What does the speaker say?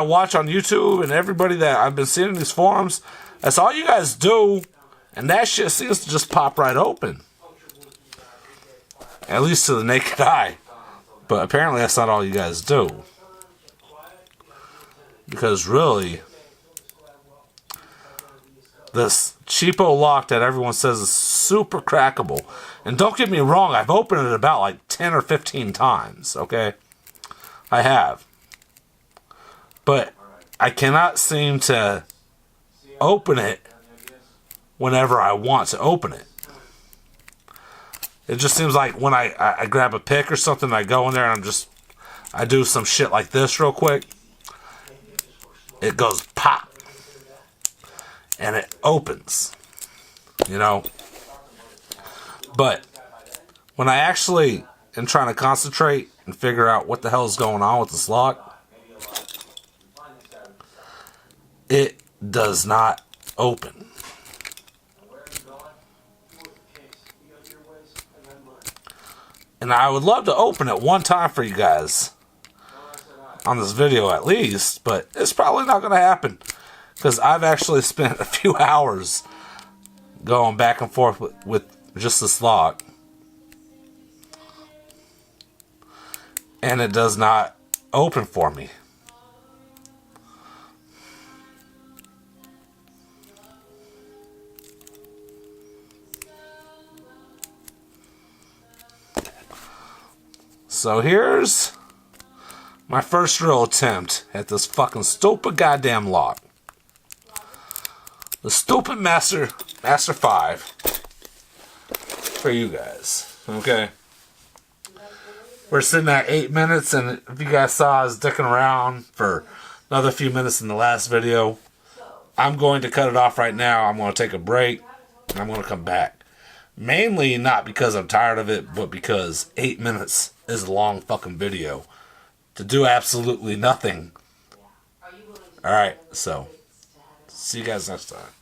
I watch on YouTube and everybody that I've been seeing in these forums, that's all you guys do, and that shit seems to just pop right open. At least to the naked eye. But apparently that's not all you guys do. Because really, this cheapo lock that everyone says is super crackable. And don't get me wrong, I've opened it about like 10 or 15 times, okay? I have. But I cannot seem to open it whenever I want to open it. It just seems like when I grab a pick or something, I go in there and I do some shit like this real quick. It goes pop. And it opens. You know? But when I actually am trying to concentrate and figure out what the hell is going on with this lock, it does not open. And I would love to open it one time for you guys on this video at least, but it's probably not going to happen because I've actually spent a few hours going back and forth with just this lock, and it does not open for me. So here's my first real attempt at this fucking stupid goddamn lock. The stupid Master 5 for you guys, okay? We're sitting at 8 minutes, and if you guys saw I was dicking around for another few minutes in the last video, I'm going to cut it off right now. I'm going to take a break, and I'm going to come back. Mainly not because I'm tired of it, but because 8 minutes is a long fucking video to do absolutely nothing. Alright, so see you guys next time.